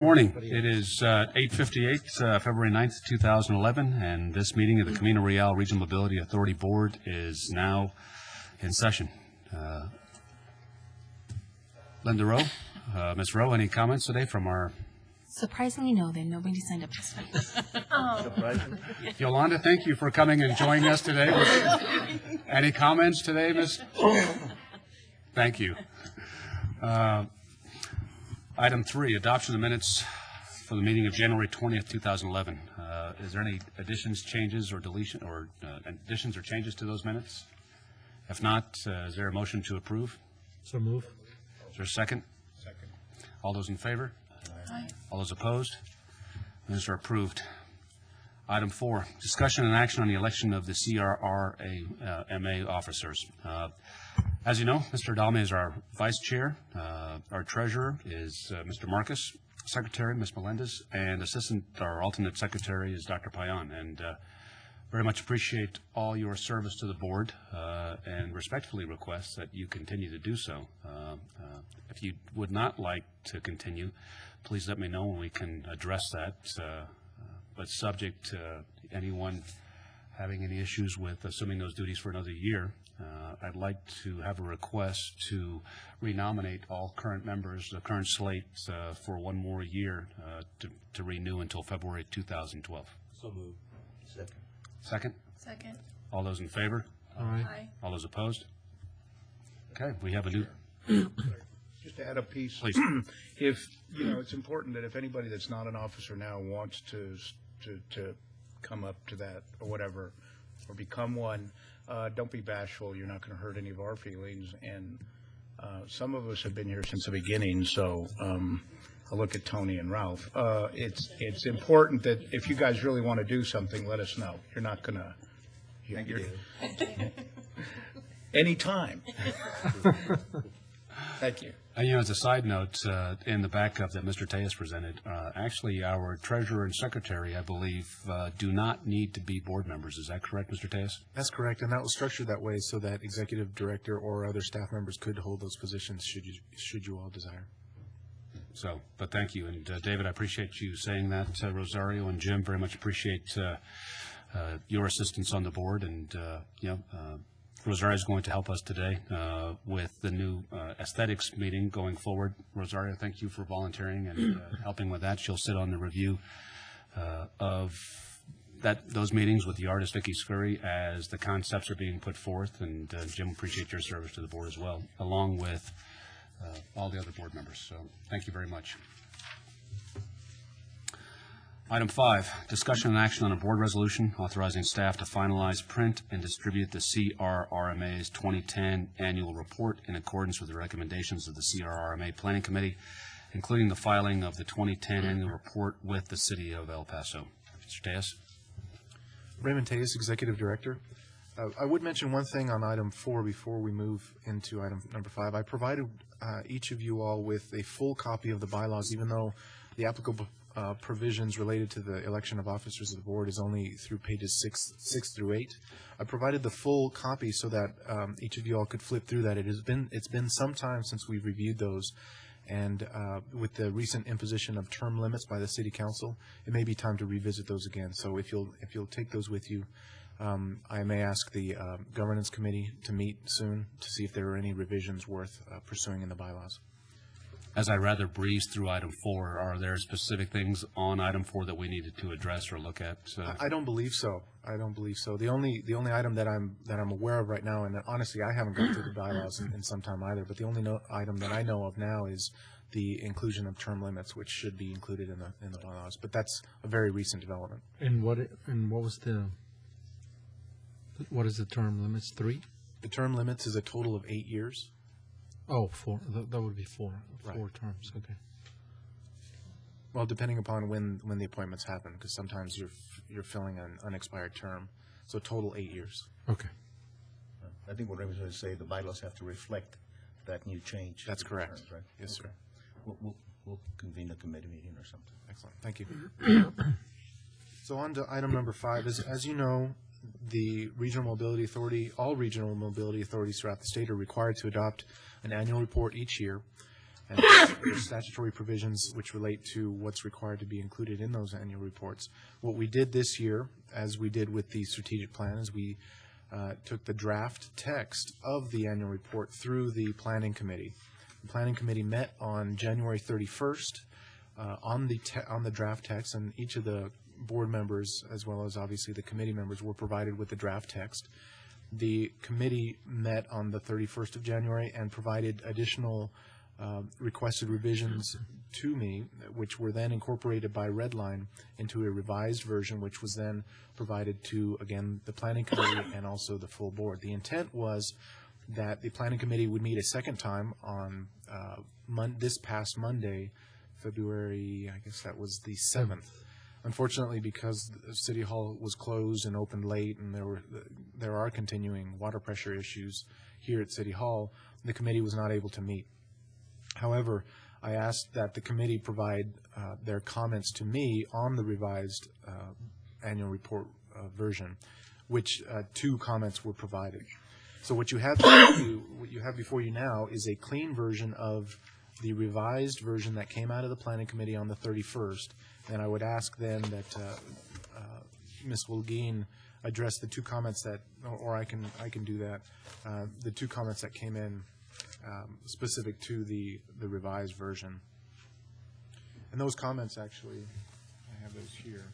Morning. It is 8:58, February 9th, 2011, and this meeting of the Camino Real Regional Mobility Authority Board is now in session. Linda Rowe, Ms. Rowe, any comments today from our... Surprisingly, no. Then nobody signed up this week. Yolanda, thank you for coming and joining us today. Any comments today, Ms.? Thank you. Item 3, adoption of minutes for the meeting of January 20th, 2011. Is there any additions, changes, or deletion, or additions or changes to those minutes? If not, is there a motion to approve? So move. Is there a second? Second. All those in favor? Aye. All those opposed? Minutes are approved. Item 4, discussion and action on the election of the CRRMA officers. As you know, Mr. Adame is our vice chair. Our treasurer is Mr. Marcus, secretary, Ms. Melendez, and our alternate secretary is Dr. Payan. And very much appreciate all your service to the board and respectfully request that you continue to do so. If you would not like to continue, please let me know and we can address that. But subject to anyone having any issues with assuming those duties for another year, I'd like to have a request to renominate all current members, the current slate, for one more year to renew until February 2012. So move. Second. Second? Second. All those in favor? Aye. All those opposed? Okay, we have a new... Just to add a piece, Please. if, it's important that if anybody that's not an officer now wants to come up to that or whatever, or become one, don't be bashful. You're not going to hurt any of our feelings. And some of us have been here since the beginning, so I'll look at Tony and Ralph. It's important that if you guys really want to do something, let us know. You're not going to... Thank you, David. Anytime. Thank you. As a side note, in the backup that Mr. Tejas presented, actually our treasurer and secretary, I believe, do not need to be board members. Is that correct, Mr. Tejas? That's correct, and that was structured that way so that executive director or other staff members could hold those positions should you all desire. So, but thank you. And David, I appreciate you saying that. Rosario and Jim, very much appreciate your assistance on the board. And, Rosario is going to help us today with the new aesthetics meeting going forward. Rosario, thank you for volunteering and helping with that. She'll sit on the review of those meetings with the artist Vicky Scurry as the concepts are being put forth. And Jim, appreciate your service to the board as well, along with all the other board members. So thank you very much. Item 5, discussion and action on a board resolution authorizing staff to finalize, print, and distribute the CRRMA's 2010 annual report in accordance with the recommendations of the CRRMA Planning Committee, including the filing of the 2010 annual report with the City of El Paso. Mr. Tejas. Raymond Tejas, Executive Director. I would mention one thing on item 4 before we move into item number 5. I provided each of you all with a full copy of the bylaws, even though the applicable provisions related to the election of officers of the board is only through pages 6 through 8. I provided the full copy so that each of you all could flip through that. It's been some time since we've reviewed those, and with the recent imposition of term limits by the City Council, it may be time to revisit those again. So if you'll take those with you, I may ask the Governance Committee to meet soon to see if there are any revisions worth pursuing in the bylaws. As I rather breeze through item 4, are there specific things on item 4 that we needed to address or look at? I don't believe so. I don't believe so. The only item that I'm aware of right now, and honestly I haven't gone through the bylaws in some time either, but the only item that I know of now is the inclusion of term limits, which should be included in the bylaws. But that's a very recent development. And what is the term limits? 3? The term limits is a total of 8 years. Oh, 4. That would be 4. Right. 4 terms. Okay. Well, depending upon when the appointments happen, because sometimes you're filling an unexpired term. So total 8 years. Okay. I think what I was going to say, the bylaws have to reflect that new change. That's correct. Terms, right? Yes, sir. We'll convene a committee meeting or something. Excellent. Thank you. So on to item number 5. As you know, the Regional Mobility Authority, all regional mobility authorities throughout the state are required to adopt an annual report each year. And there's statutory provisions which relate to what's required to be included in those annual reports. What we did this year, as we did with the strategic plan, is we took the draft text of the annual report through the Planning Committee. The Planning Committee met on January 31st on the draft text, and each of the board members, as well as obviously the committee members, were provided with the draft text. The committee met on the 31st of January and provided additional requested revisions to me, which were then incorporated by Redline into a revised version, which was then provided to, again, the Planning Committee and also the full board. The intent was that the Planning Committee would meet a second time on this past Monday, February, I guess that was the 7th. Unfortunately, because City Hall was closed and opened late, and there are continuing water pressure issues here at City Hall, the committee was not able to meet. However, I asked that the committee provide their comments to me on the revised annual report version, which 2 comments were provided. So what you have before you now is a clean version of the revised version that came out of the Planning Committee on the 31st, and I would ask then that Ms. Wilgeen address the 2 comments that, or I can do that, the 2 comments that came in specific to the revised version. And those comments, actually, I have those here.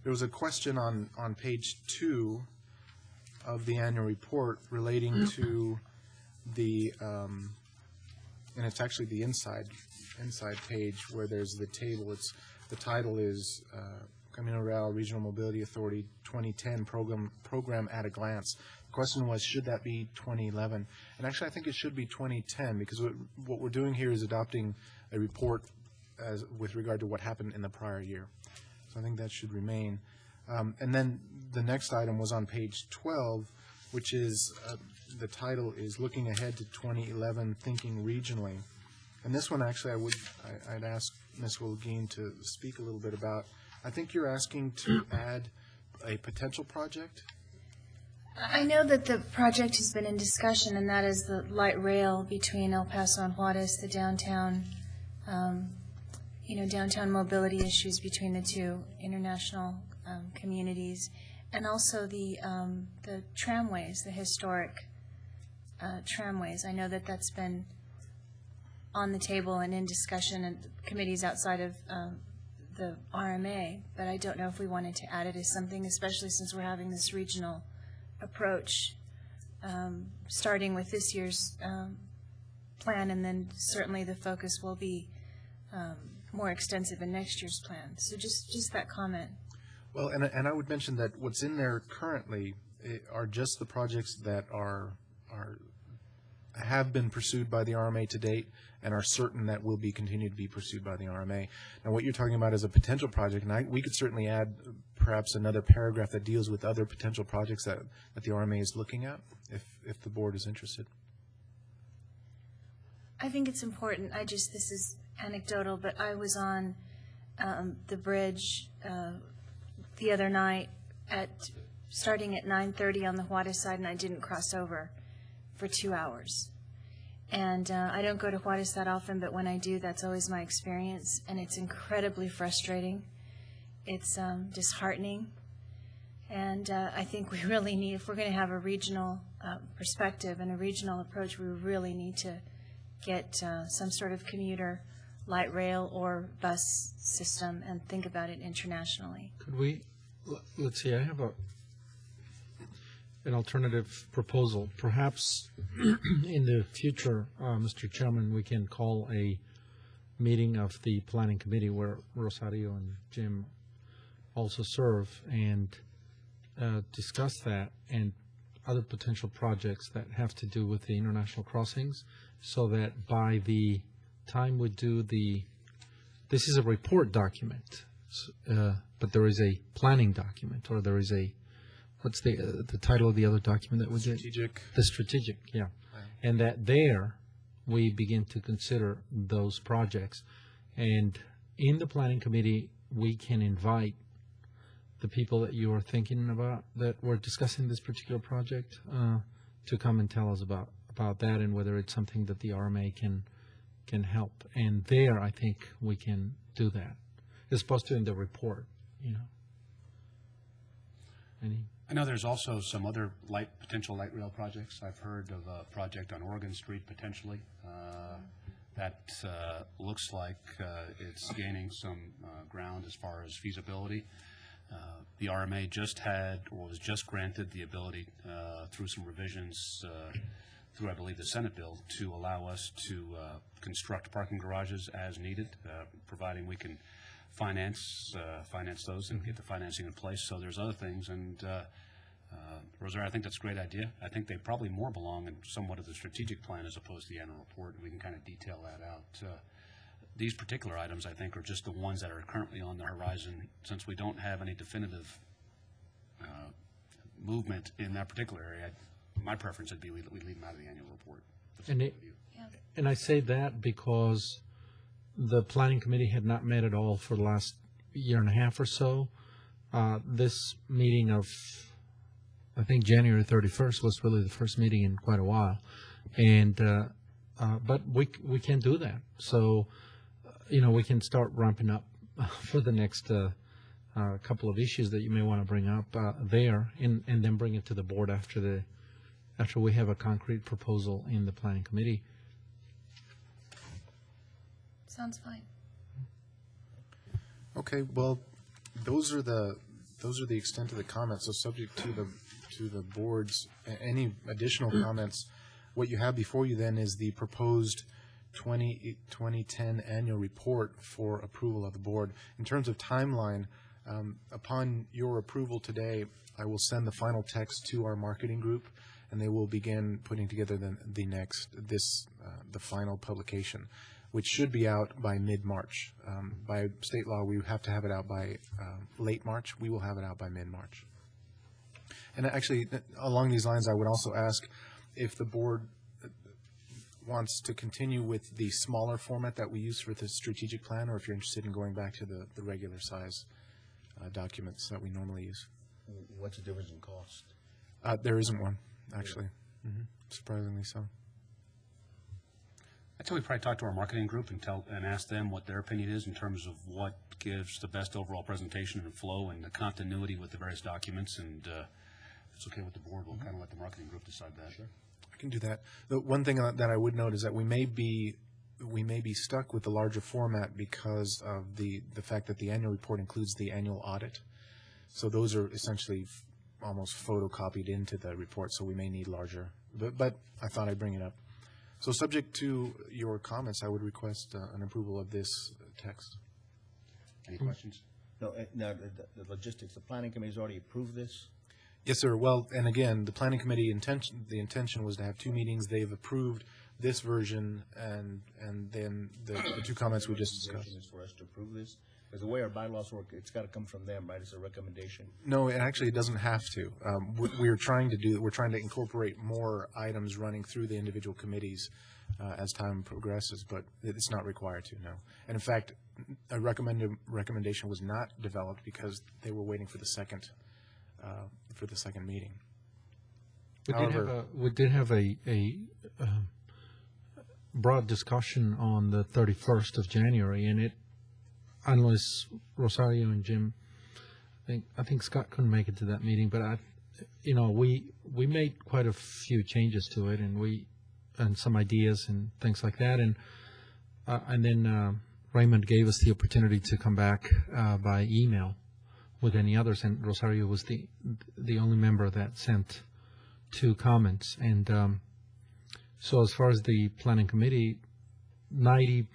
There was a question on page 2 of the annual report relating to the, and it's actually the inside page where there's the table. The title is Camino Real Regional Mobility Authority 2010 program at a glance. The question was, should that be 2011? And actually, I think it should be 2010, because what we're doing here is adopting a report with regard to what happened in the prior year. So I think that should remain. And then the next item was on page 12, which is the title is Looking Ahead to 2011, Thinking Regionally. And this one, actually, I'd ask Ms. Wilgeen to speak a little bit about. I think you're asking to add a potential project? I know that the project has been in discussion, and that is the light rail between El Paso and Juarez, the downtown, downtown mobility issues between the 2 international communities, and also the tramways, the historic tramways. I know that that's been on the table and in discussion in committees outside of the RMA, but I don't know if we wanted to add it as something, especially since we're having this regional approach, starting with this year's plan, and then certainly the focus will be more extensive in next year's plan. So just that comment. Well, and I would mention that what's in there currently are just the projects that have been pursued by the RMA to date and are certain that will be continued to be pursued by the RMA. Now, what you're talking about is a potential project, and we could certainly add perhaps another paragraph that deals with other potential projects that the RMA is looking at, if the board is interested. I think it's important. This is anecdotal, but I was on the bridge the other night starting at 9:30 on the Juarez side, and I didn't cross over for 2 hours. And I don't go to Juarez that often, but when I do, that's always my experience, and it's incredibly frustrating. It's disheartening, and I think we really need, if we're going to have a regional perspective and a regional approach, we really need to get some sort of commuter light rail or bus system and think about it internationally. Could we, let's see, I have an alternative proposal. Perhaps in the future, Mr. Chairman, we can call a meeting of the Planning Committee where Rosario and Jim also serve and discuss that and other potential projects that have to do with the international crossings, so that by the time we do this is a report document, but there is a planning document, or there is what's the title of the other document that we did? Strategic. The strategic, yeah. And that there we begin to consider those projects. And in the Planning Committee, we can invite the people that you are thinking about that were discussing this particular project to come and tell us about that and whether it's something that the RMA can help. And there, I think we can do that. It's supposed to in the report, you know. Any? I know there's also some other potential light rail projects. I've heard of a project on Oregon Street potentially. That looks like it's gaining some ground as far as feasibility. The RMA was just granted the ability through some revisions through, I believe, the Senate bill to allow us to construct parking garages as needed, providing we can finance those and get the financing in place. So there's other things, and Rosario, I think that's a great idea. I think they probably more belong in somewhat of the strategic plan as opposed to the annual report, and we can kind of detail that out. These particular items, I think, are just the ones that are currently on the horizon. Since we don't have any definitive movement in that particular area, my preference would be we leave them out of the annual report. And I say that because the planning committee had not met at all for the last year and a half or so. This meeting of, I think, January 31st was really the first meeting in quite a while. And but we can do that. So, you know, we can start ramping up for the next couple of issues that you may want to bring up there, and then bring it to the board after we have a concrete proposal in the planning committee. Sounds fine. Okay, well, those are the extent of the comments. So subject to the board's any additional comments, what you have before you then is the proposed 2010 annual report for approval of the board. In terms of timeline, upon your approval today, I will send the final text to our marketing group, and they will begin putting together the final publication, which should be out by mid-March. By state law, we have to have it out by late March. We will have it out by mid-March. And actually, along these lines, I would also ask if the board wants to continue with the smaller format that we use for the strategic plan, or if you're interested in going back to the regular size documents that we normally use. What's the difference in cost? There isn't one, actually. Surprisingly so. I'd say we probably talk to our marketing group and ask them what their opinion is in terms of what gives the best overall presentation and flow and the continuity with the various documents. And if it's okay with the board, we'll kind of let the marketing group decide that. Sure. I can do that. The one thing that I would note is that we may be stuck with the larger format because of the fact that the annual report includes the annual audit. So those are essentially almost photocopied into the report, so we may need larger. But I thought I'd bring it up. So subject to your comments, I would request an approval of this text. Any questions? No, now, the logistics, the planning committee's already approved this? Yes, sir. Well, and again, the planning committee the intention was to have two meetings. They've approved this version, and then the two comments we just discussed. Is for us to approve this? Because the way our bylaws work, it's got to come from them, right? It's a recommendation. No, it actually doesn't have to. We're trying to incorporate more items running through the individual committees as time progresses, but it's not required to, no. And in fact, a recommendation was not developed because they were waiting for the second meeting. We did have a broad discussion on the 31st of January, and unless Rosario and Jim, I think Scott couldn't make it to that meeting, but we made quite a few changes to it, and some ideas and things like that, and then Raymond gave us the opportunity to come back by email with any others, and Rosario was the only member that sent two comments, and so as far as the planning committee, 95%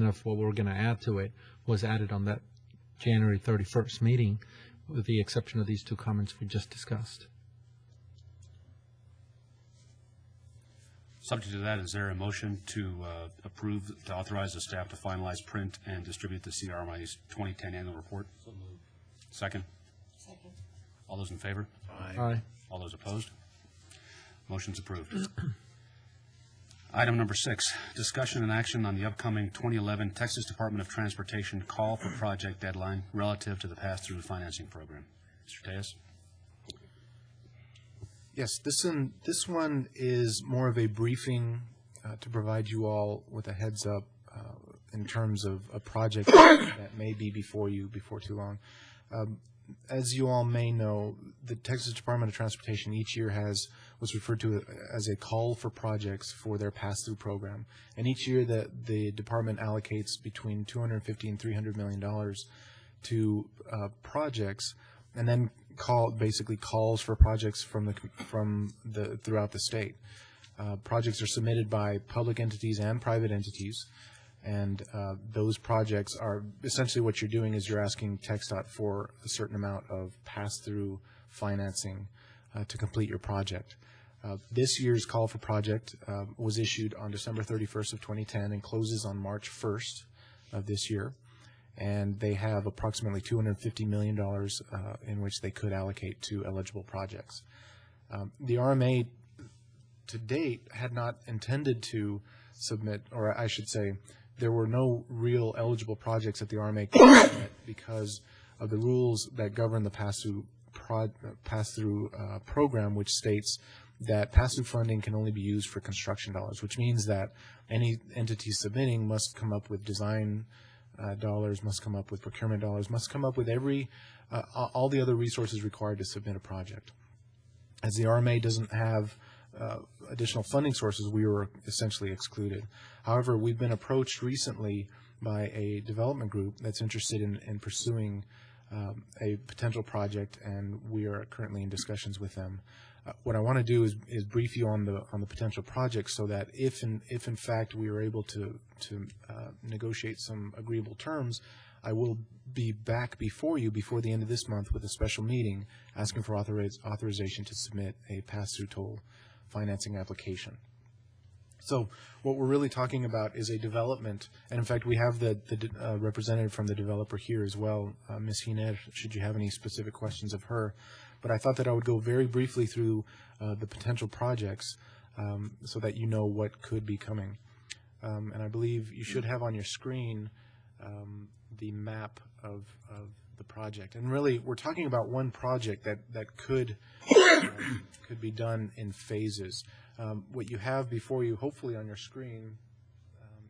of what we're going to add to it was added on that January 31st meeting, with the exception of these two comments we just discussed. Subject to that, is there a motion to authorize the staff to finalize, print, and distribute the CRRMA's 2010 annual report? So moved. Second? Second. All those in favor? Aye. All those opposed? Motion's approved. Item number 6, discussion and action on the upcoming 2011 Texas Department of Transportation call for project deadline relative to the pass-through financing program. Mr. Tejas? Yes, this one is more of a briefing to provide you all with a heads up in terms of a project that may be before you before too long. As you all may know, the Texas Department of Transportation each year has what's referred to as a call for projects for their pass-through program. And each year the department allocates between $250 and $300 million to projects, and then basically calls for projects from the throughout the state. Projects are submitted by public entities and private entities, and those projects are essentially what you're doing is you're asking TxDOT for a certain amount of pass-through financing to complete your project. This year's call for project was issued on December 31st of 2010 and closes on March 1st of this year. And they have approximately $250 million in which they could allocate to eligible projects. The RMA to date had not intended to submit, or I should say, there were no real eligible projects that the RMA could submit because of the rules that govern the pass-through program, which states that pass-through funding can only be used for construction dollars, which means that any entity submitting must come up with design dollars, must come up with procurement dollars, must come up with all the other resources required to submit a project. As the RMA doesn't have additional funding sources, we were essentially excluded. However, we've been approached recently by a development group that's interested in pursuing a potential project, and we are currently in discussions with them. What I want to do is brief you on the potential project, so that if in fact we are able to negotiate some agreeable terms, I will be back before you before the end of this month with a special meeting asking for authorization to submit a pass-through toll financing application. So what we're really talking about is a development, and in fact we have the representative from the developer here as well, Ms. Hiner, should you have any specific questions of her. But I thought that I would go very briefly through the potential projects so that you know what could be coming. And I believe you should have on your screen the map of the project. And really, we're talking about one project that could be done in phases. What you have before you, hopefully on your screen,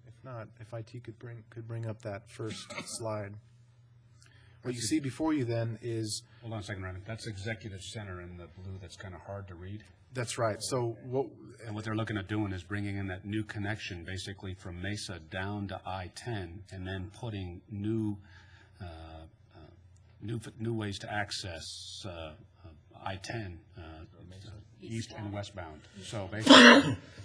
if not, if IT could bring up that first slide. What you see before you then is... Hold on a second, Ryan. That's Executive Center in the blue. That's kind of hard to read. That's right. So what they're looking at doing is bringing in that new connection basically from Mesa down to I-10 and then putting new ways to access I-10 east and westbound. So basically,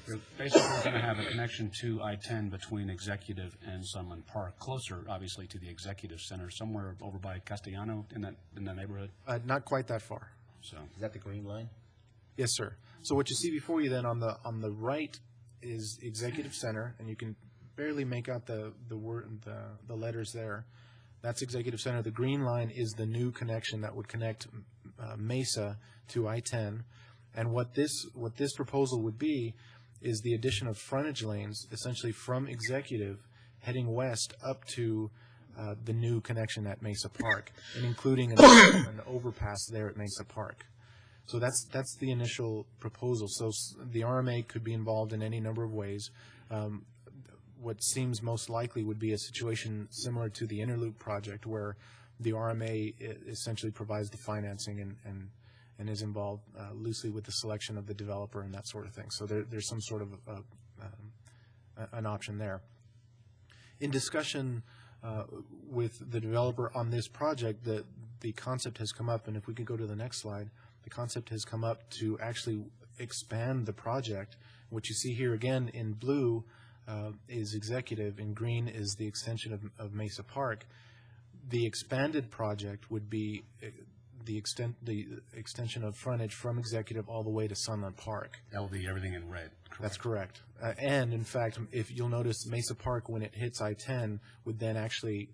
you're going to have a connection to I-10 between Executive and Sunland Park, closer, obviously, to the Executive Center, somewhere over by Castellano in that neighborhood. Not quite that far. So Is that the green line? Yes, sir. So what you see before you then on the right is Executive Center, and you can barely make out the letters there. That's Executive Center. The green line is the new connection that would connect Mesa to I-10. And what this proposal would be is the addition of frontage lanes, essentially from Executive heading west up to the new connection at Mesa Park, and including an overpass there at Mesa Park. So that's the initial proposal. So the RMA could be involved in any number of ways. What seems most likely would be a situation similar to the Interloop project, where the RMA essentially provides the financing and is involved loosely with the selection of the developer and that sort of thing. So there's some sort of an option there. In discussion with the developer on this project, the concept has come up, and if we could go to the next slide, the concept has come up to actually expand the project. What you see here again in blue is Executive, in green is the extension of Mesa Park. The expanded project would be the extension of frontage from Executive all the way to Sunland Park. that will be everything in red. Correct. That's correct. And in fact, if you'll notice, Mesa Park, when it hits I-10, would then actually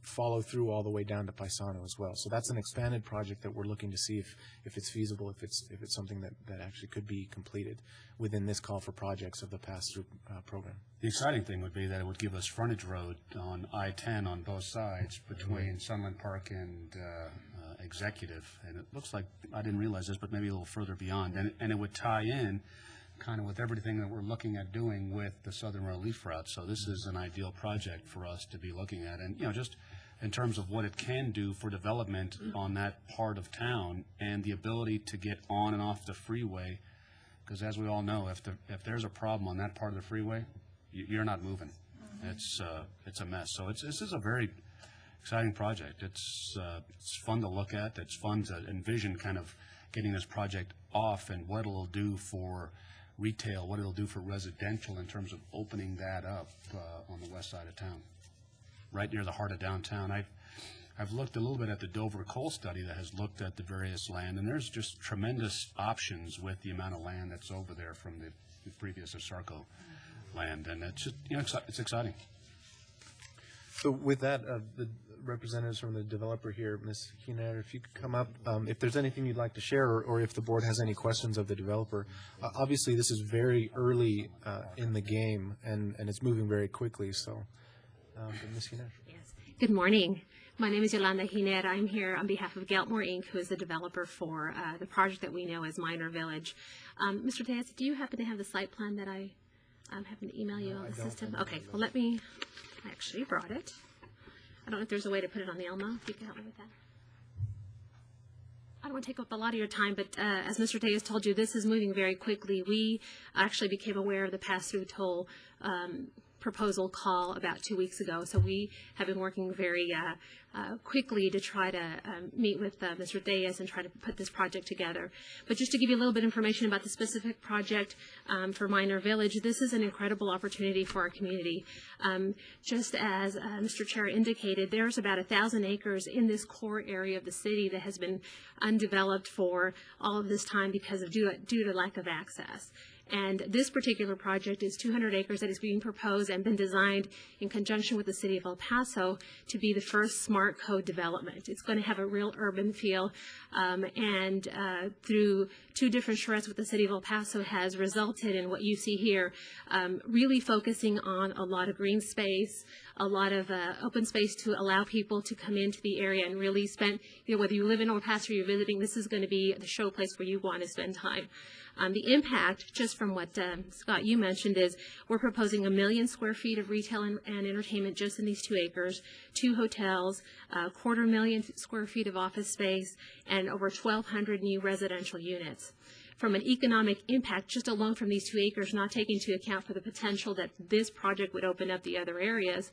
follow through all the way down to Paisano as well. So that's an expanded project that we're looking to see if it's feasible, if it's something that actually could be completed within this call for projects of the pass-through program. The exciting thing would be that it would give us frontage road on I-10 on both sides between Sunland Park and executive, and it looks like, I didn't realize this, but maybe a little further beyond, and it would tie in kind of with everything that we're looking at doing with the Southern Relief Route. So this is an ideal project for us to be looking at, and, just in terms of what it can do for development on that part of town and the ability to get on and off the freeway, because as we all know, if there's a problem on that part of the freeway, you're not moving. It's a mess. So this is a very exciting project. It's fun to look at. It's fun to envision kind of getting this project off and what it'll do for retail, what it'll do for residential in terms of opening that up on the west side of town, right near the heart of downtown. I've looked a little bit at the Dover Coal study that has looked at the various land, and there's just tremendous options with the amount of land that's over there from the previous Asarco land, and it's just, it's exciting. So with that, the representatives from the developer here, Ms. Hiner, if you could come up, if there's anything you'd like to share, or if the board has any questions of the developer. Obviously, this is very early in the game, and it's moving very quickly, so Ms. Hiner. Yes. Good morning. My name is Yolanda Hiner. I'm here on behalf of Geltmore Inc., who is the developer for the project that we know as Minor Village. Mr. Diaz, do you happen to have the site plan that I happen to email you on the system? Okay, well, I actually brought it. I don't know if there's a way to put it on the Elmo, if you can help me with that. I don't want to take up a lot of your time, but as Mr. Diaz told you, this is moving very quickly. We actually became aware of the pass-through toll proposal call about 2 weeks ago, so we have been working very quickly to try to meet with Mr. Diaz and try to put this project together. But just to give you a little bit of information about the specific project for Minor Village, this is an incredible opportunity for our community. Just as Mr. Chair indicated, there's about 1,000 acres in this core area of the city that has been undeveloped for all of this time because of due to lack of access. And this particular project is 200 acres that is being proposed and been designed in conjunction with the city of El Paso to be the first smart code development. It's going to have a real urban feel, and through 2 different charrettes with the city of El Paso has resulted in what you see here, really focusing on a lot of green space, a lot of open space to allow people to come into the area and really spend, whether you live in El Paso or you're visiting, this is going to be the show place where you want to spend time. The impact, just from what Scott, you mentioned, is we're proposing 1 million square feet of retail and entertainment just in these 2 acres, 2 hotels, 250,000 square feet of office space, and over 1,200 new residential units. From an economic impact, just alone from these 2 acres, not taking into account for the potential that this project would open up the other areas,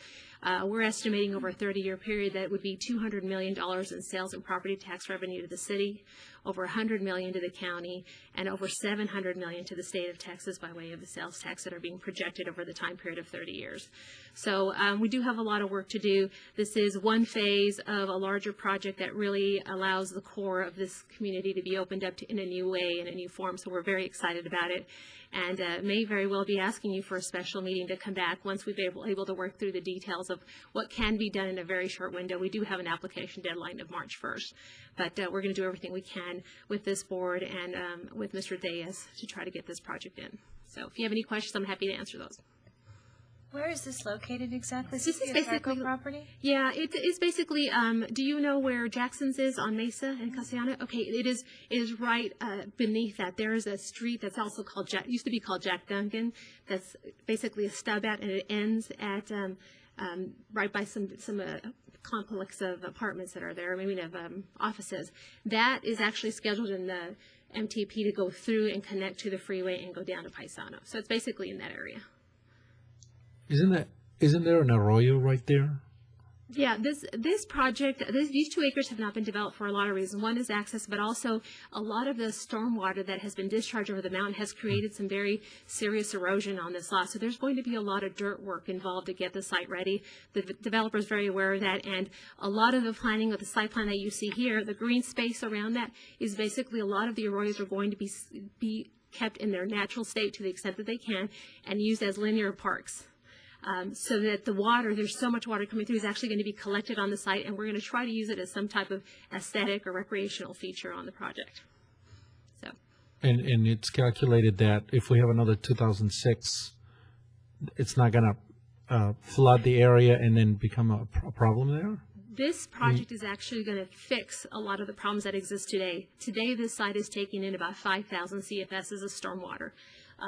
we're estimating over a 30-year period that it would be $200 million in sales and property tax revenue to the city, over $100 million to the county, and over $700 million to the state of Texas by way of the sales tax that are being projected over the time period of 30 years. So we do have a lot of work to do. This is one phase of a larger project that really allows the core of this community to be opened up in a new way, in a new form. So we're very excited about it, and may very well be asking you for a special meeting to come back once we've been able to work through the details of what can be done in a very short window. We do have an application deadline of March 1st, but we're going to do everything we can with this board and with Mr. Diaz to try to get this project in. So if you have any questions, I'm happy to answer those. Where is this located exactly? This is the basically Asarco property? Yeah, it is basically. Do you know where Jackson's is on Mesa and Castellano? Okay, it is right beneath that. There is a street that's also called used to be called Jack Duncan. That's basically a stub out, and it ends at right by some complex of apartments that are there, maybe of offices. That is actually scheduled in the MTP to go through and connect to the freeway and go down to Paisano. So it's basically in that area. Isn't there an arroyo right there? Yeah, this project, these 2 acres have not been developed for a lot of reasons. One is access, but also a lot of the stormwater that has been discharged over the mountain has created some very serious erosion on this lot. So there's going to be a lot of dirt work involved to get the site ready. The developer is very aware of that, and a lot of the planning of the site plan that you see here, the green space around that, is basically a lot of the arroyos are going to be kept in their natural state to the extent that they can and used as linear parks. So that the water, there's so much water coming through, is actually going to be collected on the site, and we're going to try to use it as some type of aesthetic or recreational feature on the project. So. And it's calculated that if we have another 2006, it's not going to flood the area and then become a problem there? This project is actually going to fix a lot of the problems that exist today. Today, this site is taking in about 5,000 CFS as a stormwater.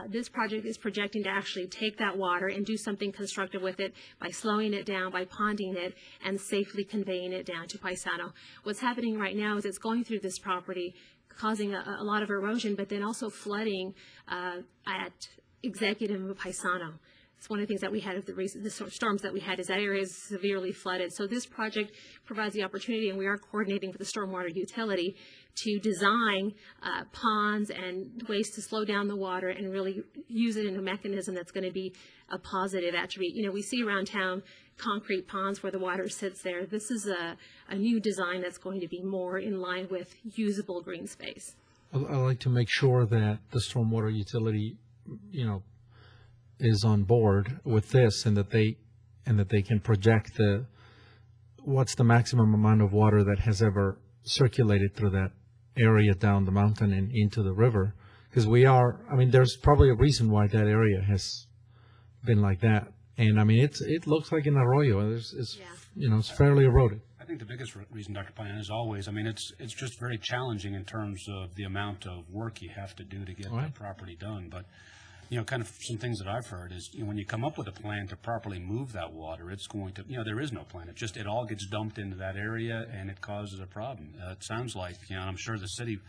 This project is projecting to actually take that water and do something constructive with it by slowing it down, by ponding it, and safely conveying it down to Paisano. What's happening right now is it's going through this property, causing a lot of erosion, but then also flooding at Executive and Paisano. It's one of the things that we had of the storms that we had is that area is severely flooded. So this project provides the opportunity, and we are coordinating with the stormwater utility to design ponds and ways to slow down the water and really use it in a mechanism that's going to be a positive attribute. You know, we see around town concrete ponds where the water sits there. This is a new design that's going to be more in line with usable green space. I like to make sure that the stormwater utility, you know, is on board with this, and that they can project what's the maximum amount of water that has ever circulated through that area down the mountain and into the river. Because there's probably a reason why that area has been like that. And I mean, it looks like an arroyo. It's fairly eroded. I think the biggest reason, Dr. Payan, is always, I mean, it's just very challenging in terms of the amount of work you have to do to get the property done. But, you know, kind of some things that I've heard is, you know, when you come up with a plan to properly move that water, it's going to, you know, there is no plan. It all gets dumped into that area, and it causes a problem. It sounds like, you know, I'm sure the city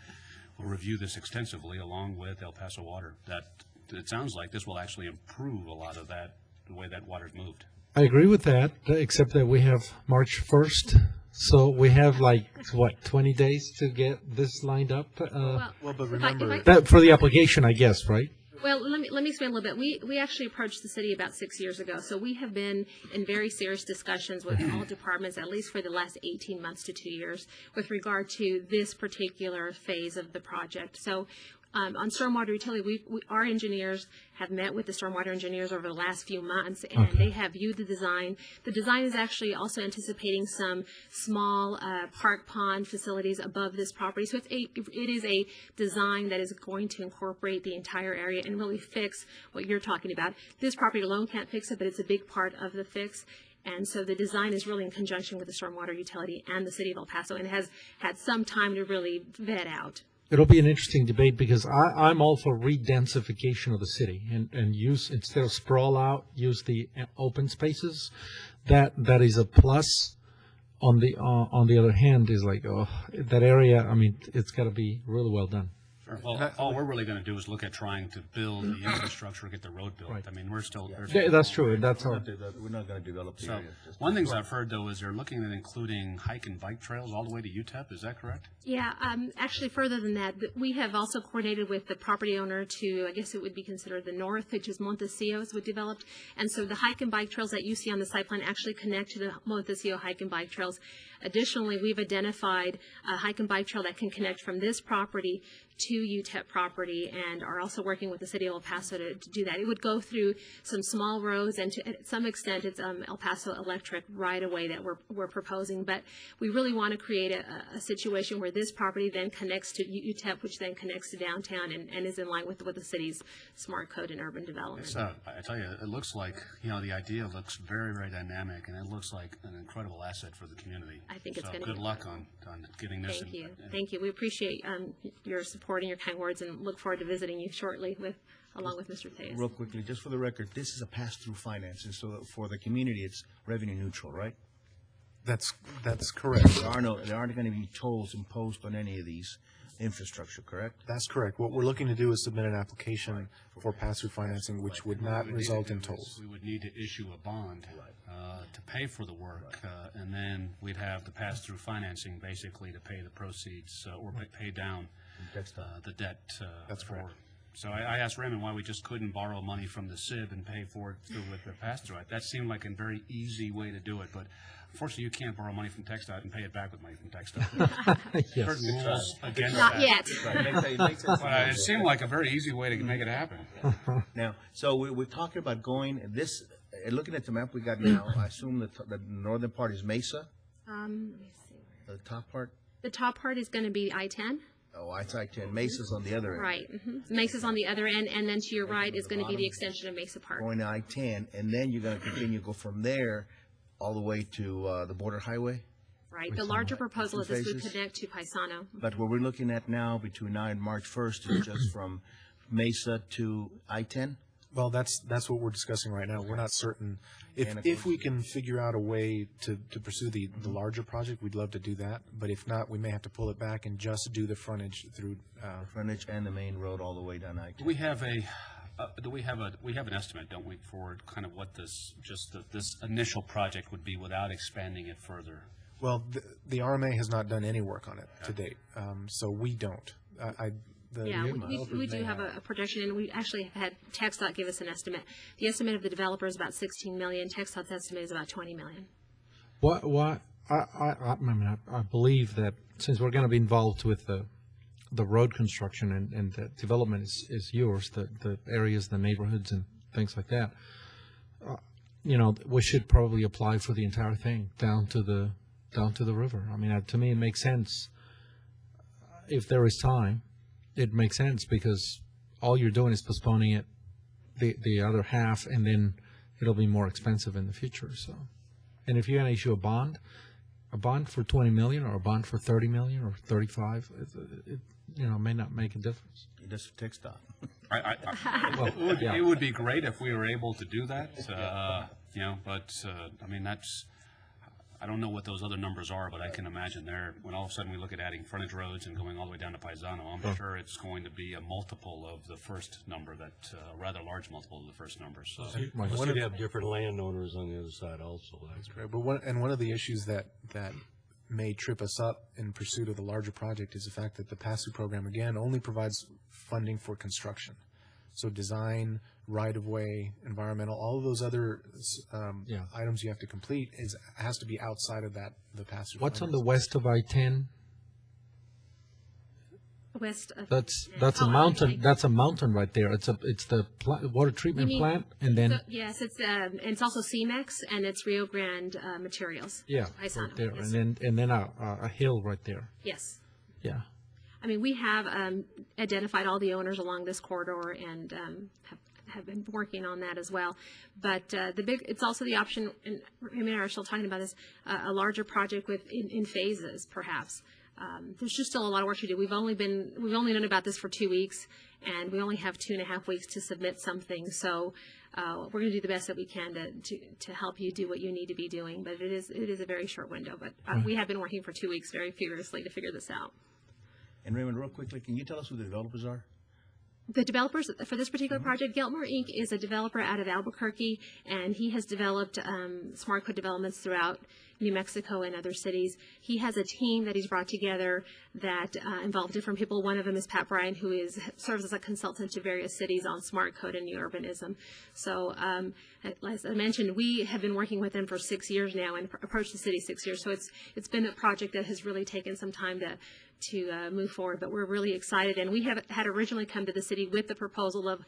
will review this extensively along with El Paso Water. That it sounds like this will actually improve a lot of that, the way that water's moved. I agree with that, except that we have March 1st, so we have 20 days to get this lined up? Well, but remember, That for the application, I guess, right? Well, let me explain a little bit. We actually approached the city about 6 years ago, so we have been in very serious discussions with all departments, at least for the last 18 months to 2 years, with regard to this particular phase of the project. So on stormwater utility, our engineers have met with the stormwater engineers over the last few months, and they have viewed the design. The design is actually also anticipating some small park pond facilities above this property. So it is a design that is going to incorporate the entire area and really fix what you're talking about. This property alone can't fix it, but it's a big part of the fix. And so the design is really in conjunction with the stormwater utility and the city of El Paso, and has had some time to really vet out. It'll be an interesting debate, because I'm all for re-densification of the city and use, instead of sprawl out, use the open spaces. That is a plus. On the other hand, is that area. I mean, it's got to be really well done. Well, all we're really going to do is look at trying to build the infrastructure, get the road built. Right. I mean, we're still. That's true. That's all. We're not going to develop the So, area. one thing I've heard, though, is they're looking at including hike and bike trails all the way to UTEP. Is that correct? Yeah, actually further than that, we have also coordinated with the property owner to, I guess it would be considered the north, which is Montecillo's would developed. And so the hike and bike trails that you see on the site plan actually connect to the Montecillo hike and bike trails. Additionally, we've identified a hike and bike trail that can connect from this property to UTEP property, and are also working with the city of El Paso to do that. It would go through some small roads, and to some extent it's El Paso Electric right away that we're proposing. But we really want to create a situation where this property then connects to UTEP, which then connects to downtown and is in line with the city's smart code and urban development. I tell you, it looks like, you know, the idea looks very, very dynamic, and it looks like an incredible asset for the community. I think it's going to good be. luck on getting this. Thank you. Thank you. We appreciate your support and your kind words, and look forward to visiting you shortly along with Mr. Tejas. Real quickly, just for the record, this is a pass-through financing, so for the community, it's revenue neutral, right? that's correct. There aren't going to be tolls imposed on any of these infrastructure, correct? That's correct. What we're looking to do is submit an application for pass-through financing, which would not result in tolls. We would need to issue a bond to pay for the work, and then we'd have the pass-through financing basically to pay the proceeds or pay down the debt. That's correct. So I asked Raymond why we just couldn't borrow money from the SIB and pay for it through with the pass-through. That seemed like a very easy way to do it, but unfortunately you can't borrow money from TxDOT and pay it back with money from TxDOT. Yes. Certain rules against Not that. yet. But it seemed like a very easy way to make it happen. Now, so we're talking about going this. Looking at the map we got now, I assume the northern part is Mesa. Let me see. The top part. The top part is going to be I-10. Oh, I-10. Mesa's on the other end. Right. Mesa's on the other end, and then to your right is going to be the extension of Mesa Park. Going to I-10, and then you're going to continue go from there all the way to the border highway. Right. The larger proposal is this would Phases. connect to Paisano. But what we're looking at now between now and March 1st is just from Mesa to I-10? Well, that's what we're discussing right now. We're not certain. And of If we course- can figure out a way to pursue the larger project, we'd love to do that. But if not, we may have to pull it back and just do the frontage through, Frontage and the main road all the way down Do I-10. we have we have an estimate, don't we, for kind of what this initial project would be without expanding it further? well, the RMA has not done any work on it to date, so we don't. Yeah, we do have a projection, and we actually have had TxDOT give us an estimate. The estimate of the developer is about 16 million. TxDOT's estimate is about 20 million. I believe that since we're going to be involved with the road construction and the development is yours, the areas, the neighborhoods and things like that, we should probably apply for the entire thing down to the river. I mean, to me, it makes sense. If there is time, it makes sense because all you're doing is postponing it, the other half, and then it'll be more expensive in the future. So, and if you're going to issue a bond for 20 million or a bond for 30 million or 35, it may not make a difference. Just TxDOT. It would be great if we were able to do that, but I mean, I don't know what those other numbers are, but I can imagine when all of a sudden we look at adding frontage roads and going all the way down to Paisano, I'm sure it's going to be a multiple of the first number, a rather large multiple of the first number. So Plus you'd have different landowners on the other side also. That's right. But one of the issues that may trip us up in pursuit of the larger project is the fact that the pass-through program, again, only provides funding for construction. So design, right-of-way, environmental, all of those other items you have to complete has to be outside of the pass-through. What's on the west of I-10? West of That's a mountain. That's a mountain right there. It's the water treatment plant, and then yes, it's also CMEX and it's Rio Grande Materials. Paisano. right there, Yes. and then a hill right there. Yes. Yeah. I mean, we have identified all the owners along this corridor and have been working on that as well. But it's also the option, and Remy and I are still talking about this, a larger project in phases, perhaps. There's just still a lot of work to do. We've only known about this for 2 weeks, and we only have 2.5 weeks to submit something. So we're going to do the best that we can to help you do what you need to be doing. But it is a very short window. But we have been working for 2 weeks very furiously to figure this out. And Raymond, real quickly, can you tell us who the developers are? The developers for this particular project, Geltmore Inc. is a developer out of Albuquerque, and he has developed smart code developments throughout New Mexico and other cities. He has a team that he's brought together that involve different people. One of them is Pat Bryan, who serves as a consultant to various cities on smart code and new urbanism. So, as I mentioned, we have been working with them for 6 years now and approached the city 6 years. So it's been a project that has really taken some time to move forward, but we're really excited. And we had originally come to the city with the proposal of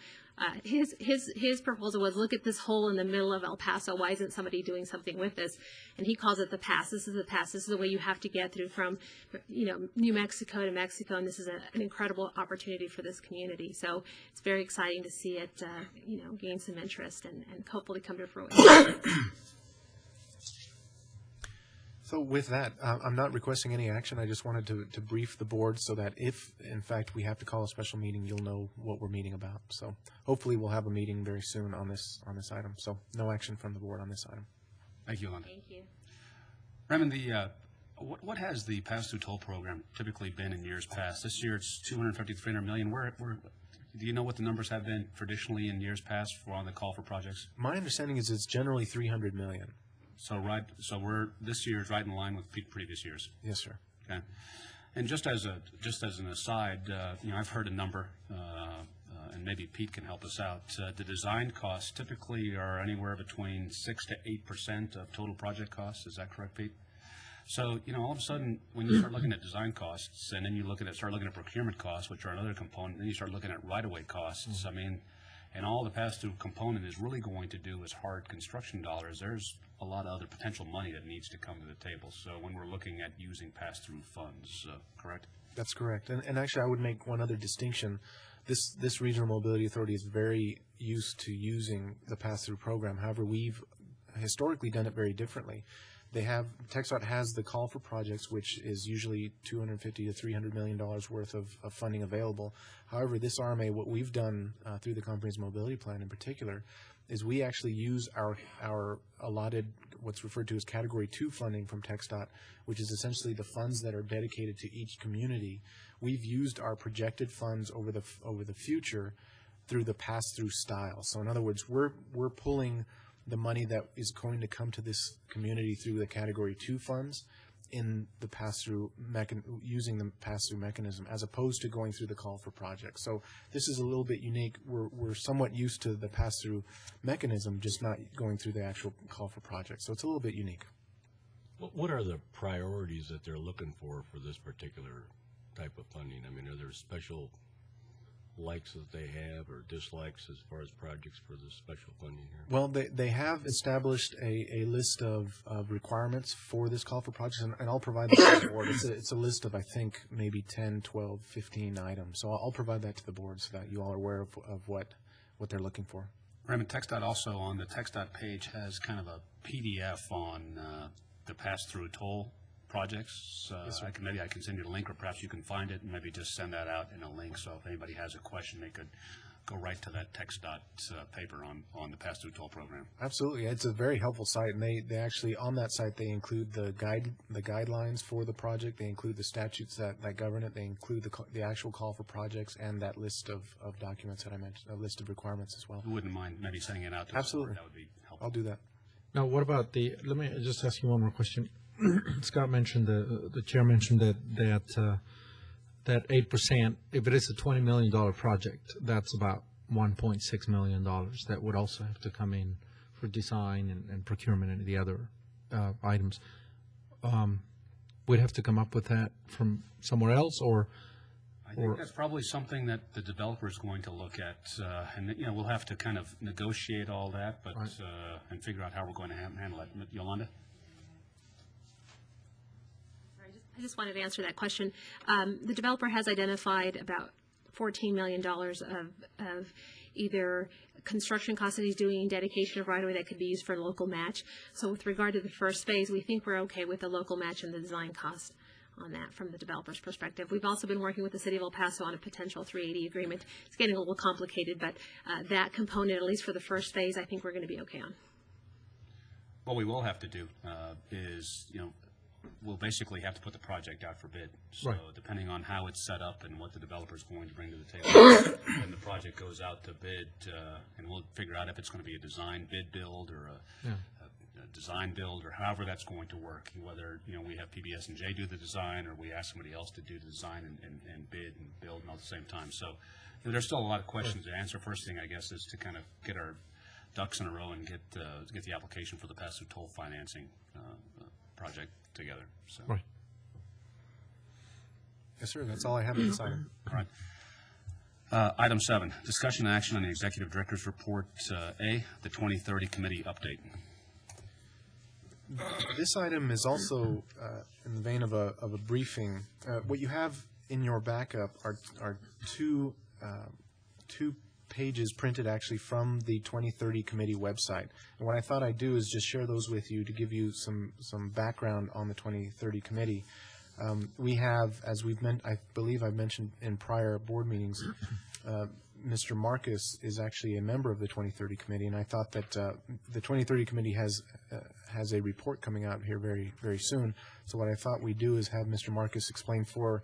his proposal was, look at this hole in the middle of El Paso. Why isn't somebody doing something with this? And he calls it the pass. This is the pass. This is the way you have to get through from New Mexico to Mexico, and this is an incredible opportunity for this community. So it's very exciting to see it gain some interest and hopefully come to fruition. So with that, I'm not requesting any action. I just wanted to brief the board so that if, in fact, we have to call a special meeting, you'll know what we're meeting about. So hopefully we'll have a meeting very soon on this item. So no action from the board on this item. Thank you, Linda. Thank you. Raymond, what has the pass-through toll program typically been in years past? This year it's 250 to 300 million. Do you know what the numbers have been traditionally in years past on the call for projects? My understanding is it's generally 300 million. So this year is right in line with previous years. Yes, sir. Okay. And just as an aside, I've heard a number, and maybe Pete can help us out. The design costs typically are anywhere between 6 to 8% of total project costs. Is that correct, Pete? So all of a sudden, when you start looking at design costs, and then you start looking at procurement costs, which are another component, then you start looking at right-of-way costs. I mean, and all the pass-through component is really going to do is hard construction dollars. There's a lot of other potential money that needs to come to the table. So when we're looking at using pass-through funds, correct? That's correct. And actually, I would make one other distinction. This Regional Mobility Authority is very used to using the pass-through program. However, we've historically done it very differently. TxDOT has the call for projects, which is usually $250 to $300 million worth of funding available. However, this RMA, what we've done through the Comprehensive Mobility Plan in particular, is we actually use our allotted, what's referred to as Category 2 funding from TxDOT, which is essentially the funds that are dedicated to each community. We've used our projected funds over the future through the pass-through style. So in other words, we're pulling the money that is going to come to this community through the Category 2 funds in the pass-through using the pass-through mechanism, as opposed to going through the call for projects. So this is a little bit unique. We're somewhat used to the pass-through mechanism, just not going through the actual call for projects. So it's a little bit unique. What are the priorities that they're looking for this particular type of funding? I mean, are there special likes that they have or dislikes as far as projects for the special funding here? Well, they have established a list of requirements for this call for projects, and I'll provide that to the board. It's a list of, I think, maybe 10, 12, 15 items. So I'll provide that to the board so that you all are aware of what they're looking for. Raymond, TxDOT also on the TxDOT page has kind of a PDF on the pass-through toll projects. Yes, sir. Maybe I can send you the link, or perhaps you can find it and maybe just send that out in a link. So if anybody has a question, they could go right to that TxDOT paper on the pass-through toll program. Absolutely, it's a very helpful site, and they actually on that site they include the guidelines for the project. They include the statutes that govern it. They include the actual call for projects and that list of documents that I mentioned, a list of requirements as well. You wouldn't mind maybe sending it out to Absolutely. us? That would be helpful. I'll do that. Now, what about let me just ask you one more question. Scott mentioned, the chair mentioned that 8%, if it is a $20 million project, that's about $1.6 million that would also have to come in for design and procurement and the other items. We'd have to come up with that from somewhere else, or? I think that's probably something that the developer is going to look at, and we'll have to kind of negotiate all that, but Right. And figure out how we're going to handle it. Yolanda? I just wanted to answer that question. The developer has identified about $14 million of either construction costs that he's doing, dedication of right-of-way that could be used for a local match. So with regard to the first phase, we think we're okay with the local match and the design cost on that from the developer's perspective. We've also been working with the City of El Paso on a potential 380 agreement. It's getting a little complicated, but that component, at least for the first phase, I think we're going to be okay on. What we will have to do is, we'll basically have to put the project out for bid. So Right. depending on how it's set up and what the developer is going to bring to the table, when the project goes out to bid, and we'll figure out if it's going to be a design bid build or a design build, or however that's going to work, whether, we have PBS&J do the design, or we ask somebody else to do the design and bid and build all at the same time. So there's still a lot of questions to answer. First thing, I guess, is to kind of get our ducks in a row and get the application for the pass-through toll financing project together. So. Right. Yes, sir. That's all I have on this item. All right. Item 7, discussion and action on the Executive Director's Report A, the 2030 Committee Update. This item is also in the vein of a briefing. What you have in your backup are two pages printed actually from the 2030 Committee website. And what I thought I'd do is just share those with you to give you some background on the 2030 Committee. We have, as I believe I've mentioned in prior board meetings, Mr. Marcus is actually a member of the 2030 Committee, and I thought that the 2030 Committee has a report coming out here very, very soon. So what I thought we'd do is have Mr. Marcus explain for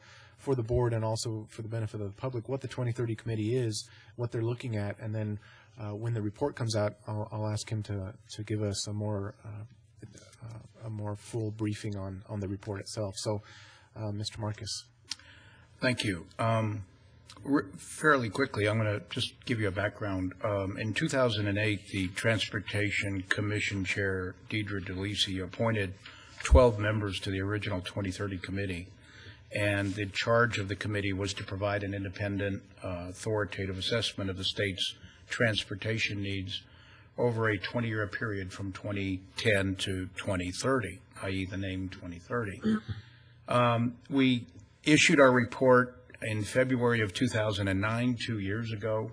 the board and also for the benefit of the public what the 2030 Committee is, what they're looking at, and then when the report comes out, I'll ask him to give us a more full briefing on the report itself. So, Mr. Marcus. Thank you. Fairly quickly, I'm going to just give you a background. In 2008, the Transportation Commission Chair, Deidre DeLisi, appointed 12 members to the original 2030 Committee. And the charge of the committee was to provide an independent, authoritative assessment of the state's transportation needs over a 20-year period from 2010 to 2030, i.e. the name 2030. We issued our report in February of 2009, 2 years ago,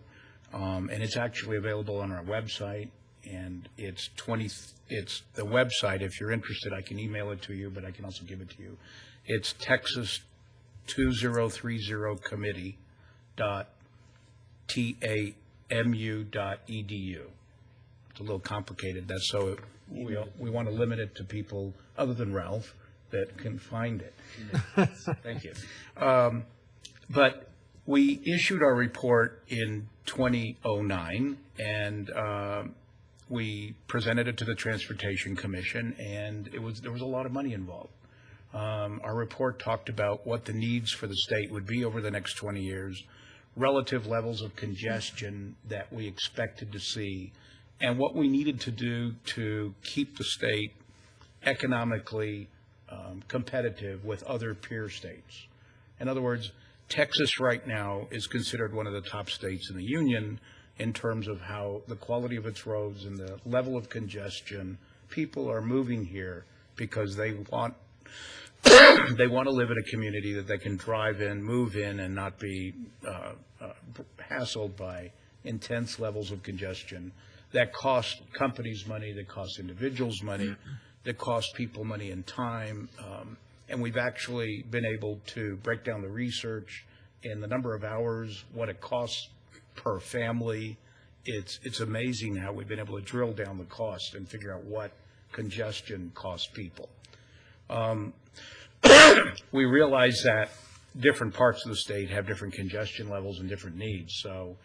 and it's actually available on our website. And it's the website, if you're interested, I can email it to you, but I can also give it to you. It's texas2030committee.tamu.edu. It's a little complicated. That's so we want to limit it to people other than Ralph that can find it. Thank you. But we issued our report in 2009, and we presented it to the Transportation Commission, and there was a lot of money involved. Our report talked about what the needs for the state would be over the next 20 years, relative levels of congestion that we expected to see, and what we needed to do to keep the state economically competitive with other peer states. In other words, Texas right now is considered one of the top states in the union in terms of how the quality of its roads and the level of congestion. People are moving here because they want to live in a community that they can drive in, move in, and not be hassled by intense levels of congestion that cost companies money, that cost individuals money, that cost people money and time. And we've actually been able to break down the research in the number of hours, what it costs per family. It's amazing how we've been able to drill down the cost and figure out what congestion costs people. We realize that different parts of the state have different congestion levels and different needs. So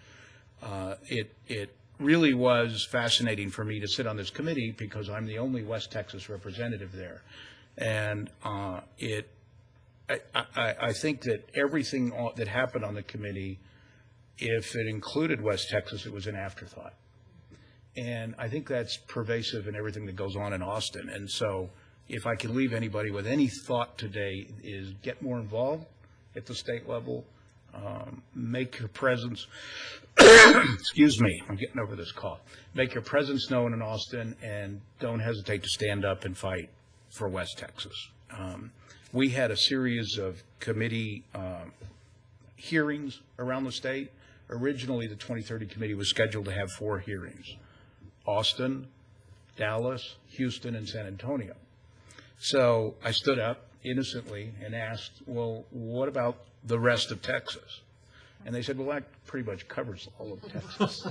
it really was fascinating for me to sit on this committee because I'm the only West Texas representative there. And I think that everything that happened on the committee, if it included West Texas, it was an afterthought. And I think that's pervasive in everything that goes on in Austin. And so if I can leave anybody with any thought today is get more involved at the state level, make your presence, excuse me, I'm getting over this cough, make your presence known in Austin, and don't hesitate to stand up and fight for West Texas. We had a series of committee hearings around the state. Originally, the 2030 committee was scheduled to have 4 hearings: Austin, Dallas, Houston, and San Antonio. So I stood up innocently and asked, well, what about the rest of Texas? And they said, well, that pretty much covers all of Texas.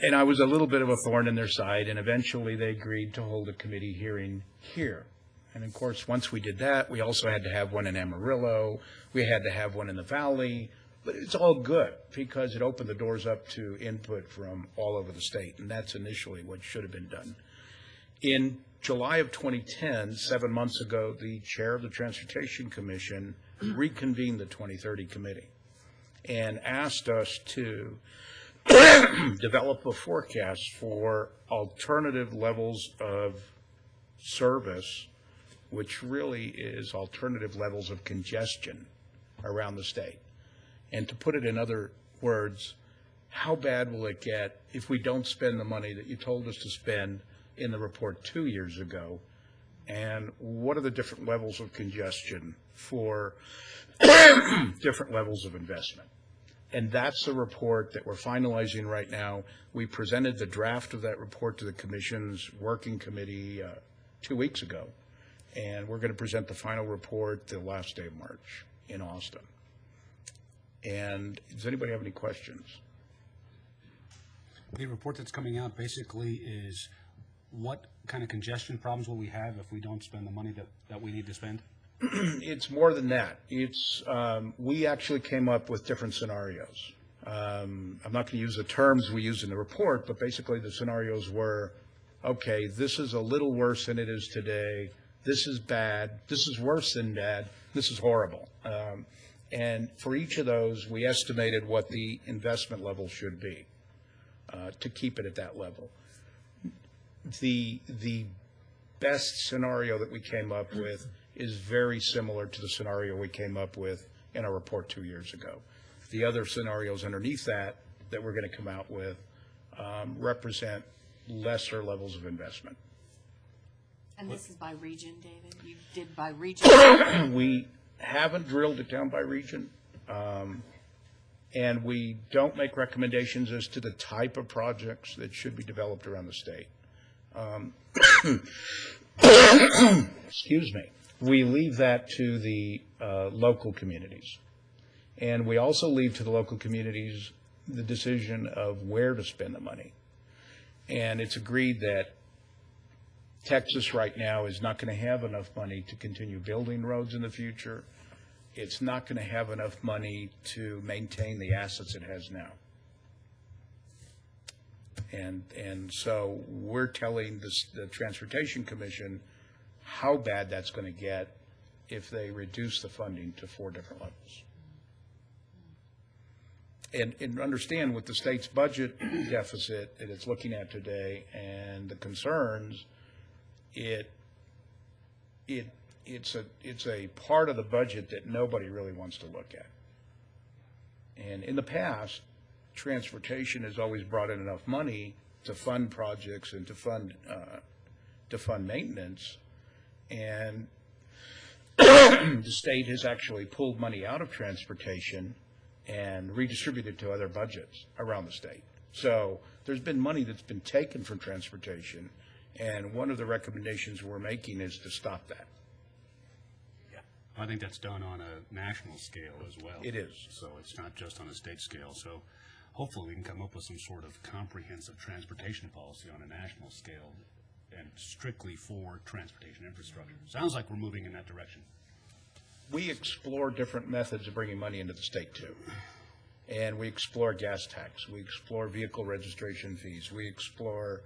And I was a little bit of a thorn in their side, and eventually they agreed to hold a committee hearing here. And of course, once we did that, we also had to have one in Amarillo. We had to have one in the Valley. But it's all good because it opened the doors up to input from all over the state, and that's initially what should have been done. In July of 2010, 7 months ago, the chair of the Transportation Commission reconvened the 2030 committee and asked us to develop a forecast for alternative levels of service, which really is alternative levels of congestion around the state. And to put it in other words, how bad will it get if we don't spend the money that you told us to spend in the report 2 years ago? And what are the different levels of congestion for different levels of investment? And that's the report that we're finalizing right now. We presented the draft of that report to the Commission's working committee 2 weeks ago. And we're going to present the final report the last day of March in Austin. And does anybody have any questions? The report that's coming out basically is what kind of congestion problems will we have if we don't spend the money that we need to spend? It's more than that. It's we actually came up with different scenarios. I'm not going to use the terms we use in the report, but basically the scenarios were, okay, this is a little worse than it is today. This is bad. This is worse than bad. This is horrible. And for each of those, we estimated what the investment level should be to keep it at that level. The best scenario that we came up with is very similar to the scenario we came up with in our report 2 years ago. The other scenarios underneath that we're going to come out with represent lesser levels of investment. And this is by region, David? You did by region? We haven't drilled it down by region. And we don't make recommendations as to the type of projects that should be developed around the state. Excuse me. We leave that to the local communities. And we also leave to the local communities the decision of where to spend the money. And it's agreed that Texas right now is not going to have enough money to continue building roads in the future. It's not going to have enough money to maintain the assets it has now. And so we're telling the Transportation Commission how bad that's going to get if they reduce the funding to 4 different levels. And understand with the state's budget deficit that it's looking at today and the concerns, it's a part of the budget that nobody really wants to look at. And in the past, transportation has always brought in enough money to fund projects and to fund maintenance, and the state has actually pulled money out of transportation and redistributed to other budgets around the state. So there's been money that's been taken from transportation, and one of the recommendations we're making is to stop that. I think that's done on a national scale as well. It is. So it's not just on a state scale. So hopefully we can come up with some sort of comprehensive transportation policy on a national scale and strictly for transportation infrastructure. Sounds like we're moving in that direction. We explore different methods of bringing money into the state, too. And we explore gas tax. We explore vehicle registration fees. We explore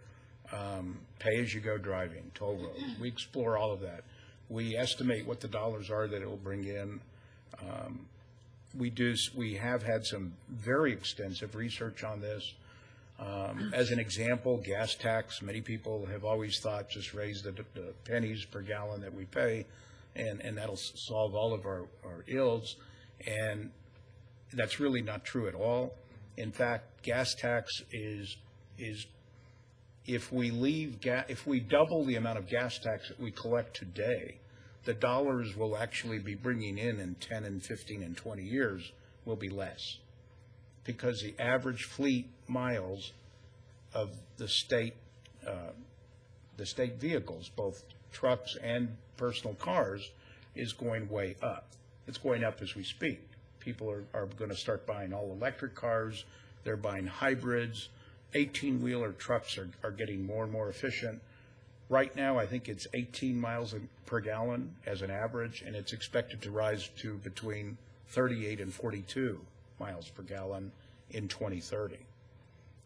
pay-as-you-go driving, toll roads. We explore all of that. We estimate what the dollars are that it will bring in. We have had some very extensive research on this. As an example, gas tax, many people have always thought just raise the pennies per gallon that we pay, and that'll solve all of our ills. And that's really not true at all. In fact, gas tax is if we double the amount of gas tax that we collect today, the dollars will actually be bringing in 10 and 15 and 20 years will be less, because the average fleet miles of the state vehicles, both trucks and personal cars, is going way up. It's going up as we speak. People are going to start buying all electric cars. They're buying hybrids. 18-wheeler trucks are getting more and more efficient. Right now, I think it's 18 miles per gallon as an average, and it's expected to rise to between 38 and 42 miles per gallon in 2030.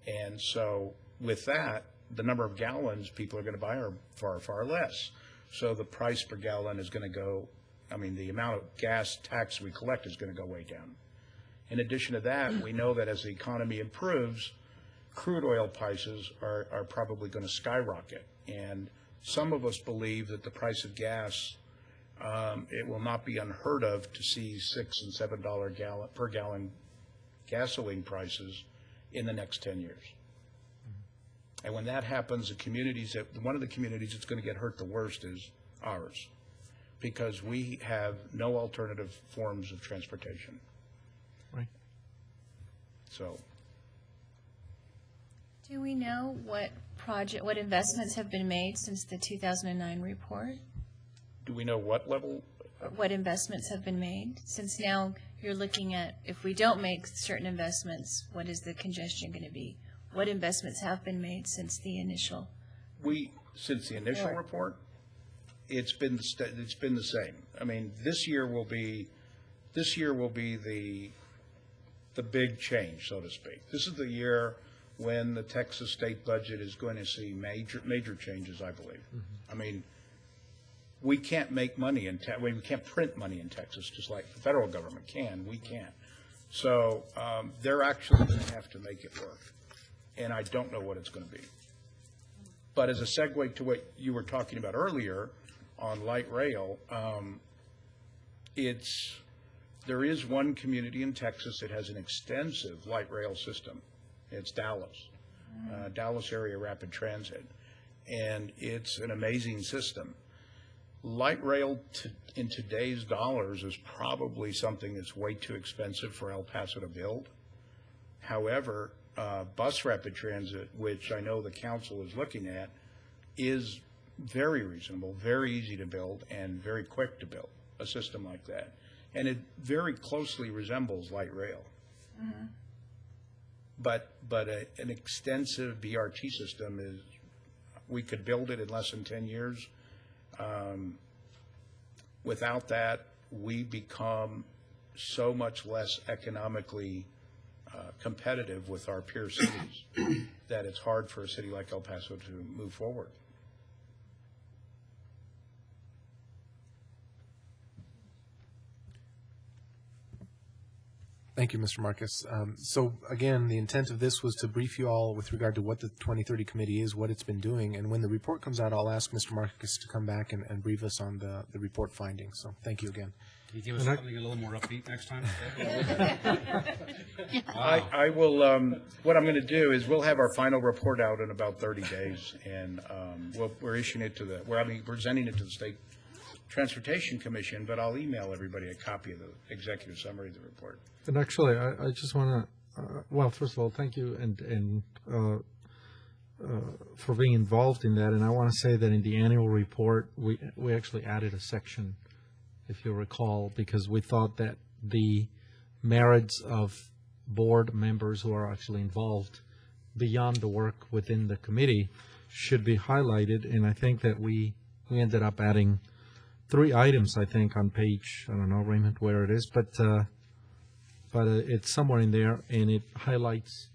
And so with that, the number of gallons people are going to buy are far, far less. So the price per gallon is going to go, the amount of gas tax we collect is going to go way down. In addition to that, we know that as the economy improves, crude oil prices are probably going to skyrocket. And some of us believe that the price of gas, it will not be unheard of to see $6 and $7 per gallon gasoline prices in the next 10 years. And when that happens, one of the communities that's going to get hurt the worst is ours, because we have no alternative forms of transportation. Right. So. Do we know what investments have been made since the 2009 report? Do we know what level? What investments have been made? Since now you're looking at, if we don't make certain investments, what is the congestion going to be? What investments have been made since the initial? Since the initial report, it's been the same. This year will be the big change, so to speak. This is the year when the Texas state budget is going to see major changes, I believe. Mm-hmm. We can't make money we can't print money in Texas just like the federal government can. We can't. So they're actually going to have to make it work. And I don't know what it's going to be. But as a segue to what you were talking about earlier on light rail, there is one community in Texas that has an extensive light rail system. It's Dallas, Dallas Area Rapid Transit. And it's an amazing system. Light rail in today's dollars is probably something that's way too expensive for El Paso to build. However, bus rapid transit, which I know the council is looking at, is very reasonable, very easy to build, and very quick to build, a system like that. And it very closely resembles light rail. But an extensive BRT system is, we could build it in less than 10 years. Without that, we become so much less economically competitive with our peer cities that it's hard for a city like El Paso to move forward. Thank you, Mr. Marcus. So again, the intent of this was to brief you all with regard to what the 2030 committee is, what it's been doing, and when the report comes out, I'll ask Mr. Marcus to come back and brief us on the report findings. So thank you again. Can you give us something a little more upbeat next time? I will, what I'm going to do is we'll have our final report out in about 30 days, and we're issuing it to we're presenting it to the State Transportation Commission, but I'll email everybody a copy of the executive summary of the report. And actually, I just want to, well, first of all, thank you and for being involved in that. And I want to say that in the annual report, we actually added a section, if you recall, because we thought that the merits of board members who are actually involved beyond the work within the committee should be highlighted. And I think that we ended up adding 3 items, I think, on page, I don't know, Raymond, where it is, but it's somewhere in there, and it highlights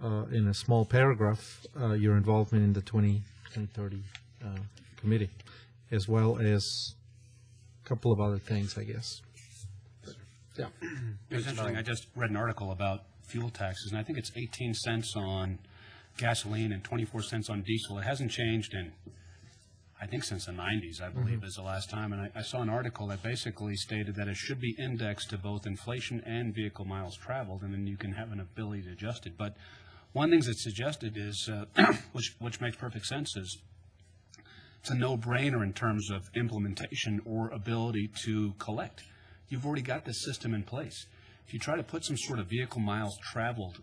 in a small paragraph your involvement in the 2030 committee, as well as a couple of other things, I guess. But, yeah. It was interesting. I just read an article about fuel taxes, and I think it's 18 cents on gasoline and 24 cents on diesel. It hasn't changed in, I think, since the 90s, I believe, is the last time. And I saw an article that basically stated that it should be indexed to both inflation and vehicle miles traveled, and then you can have an ability to adjust it. But one of the things that's suggested is, which makes perfect sense, is it's a no-brainer in terms of implementation or ability to collect. You've already got this system in place. If you try to put some sort of vehicle miles traveled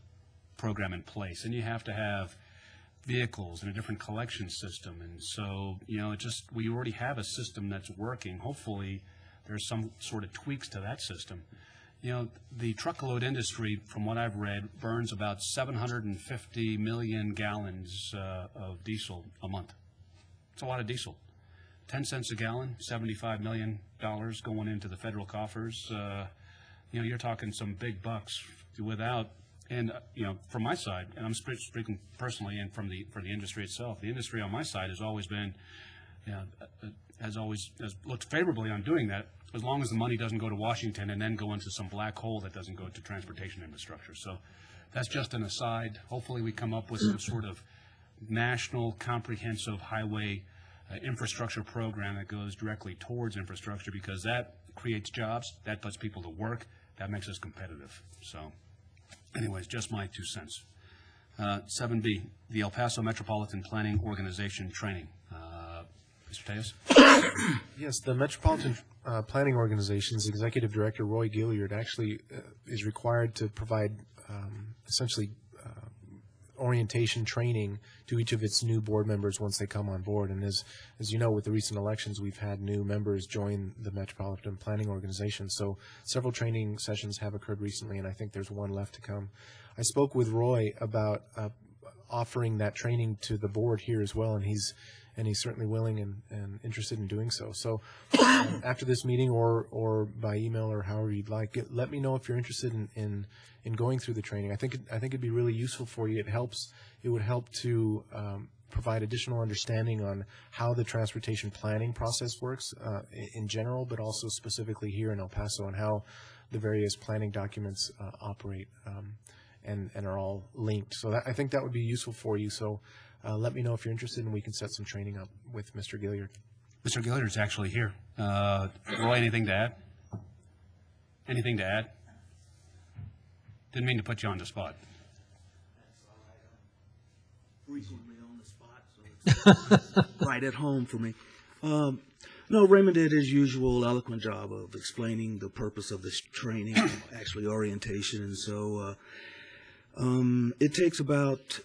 program in place, then you have to have vehicles and a different collection system. And so, we already have a system that's working. Hopefully, there's some sort of tweaks to that system. The truckload industry, from what I've read, burns about 750 million gallons of diesel a month. It's a lot of diesel. 10 cents a gallon, $75 million going into the federal coffers. You're talking some big bucks without. And from my side, and I'm speaking personally, and for the industry itself, the industry on my side has always been, has looked favorably on doing that, as long as the money doesn't go to Washington and then go into some black hole that doesn't go to transportation infrastructure. So that's just an aside. Hopefully, we come up with some sort of national comprehensive highway infrastructure program that goes directly towards infrastructure, because that creates jobs, that puts people to work, that makes us competitive. So. Anyways, just my 2 cents. 7B, the El Paso Metropolitan Planning Organization training. Mr. Tejas? Yes, the Metropolitan Planning Organization's Executive Director, Roy Gilliard, actually is required to provide essentially orientation training to each of its new board members once they come on board. And as you know, with the recent elections, we've had new members join the Metropolitan Planning Organization. So several training sessions have occurred recently, and I think there's one left to come. I spoke with Roy about offering that training to the board here as well, and he's certainly willing and interested in doing so. So after this meeting or by email or however you'd like, let me know if you're interested in going through the training. I think it'd be really useful for you. It would help to provide additional understanding on how the transportation planning process works in general, but also specifically here in El Paso, and how the various planning documents operate and are all linked. So I think that would be useful for you. So let me know if you're interested, and we can set some training up with Mr. Gilliard. Mr. Gilliard's actually here. Roy, anything to add? Anything to add? Didn't mean to put you on the spot. That's all right. Frequently on the spot, so it's right at home for me. No, Raymond did his usual eloquent job of explaining the purpose of this training, actually orientation. And so It takes about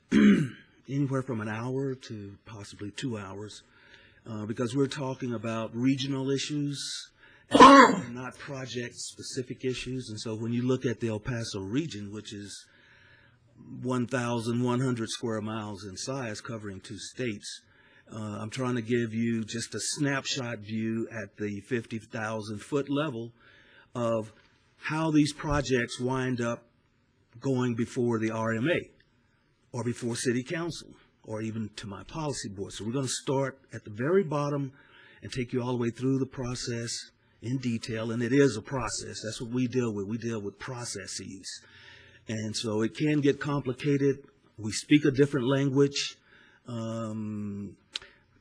anywhere from an hour to possibly 2 hours, because we're talking about regional issues and not project-specific issues. And so when you look at the El Paso region, which is 1,100 square miles in size, covering 2 states, I'm trying to give you just a snapshot view at the 50,000-foot level of how these projects wind up going before the RMA or before City Council or even to my policy board. So we're going to start at the very bottom and take you all the way through the process in detail, and it is a process. That's what we deal with. We deal with processes. And so it can get complicated. We speak a different language.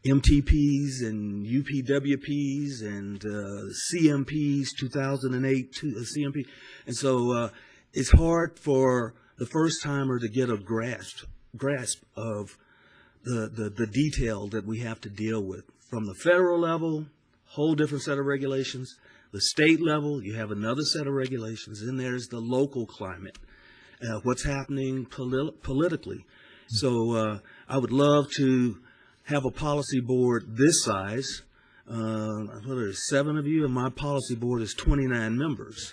MTPs and UPWPs and CMPs, 2008 CMP. And so it's hard for the first timer to get a grasp of the detail that we have to deal with. From the federal level, whole different set of regulations. The state level, you have another set of regulations. Then there's the local climate, what's happening politically. So I would love to have a policy board this size. There's 7 of you, and my policy board is 29 members.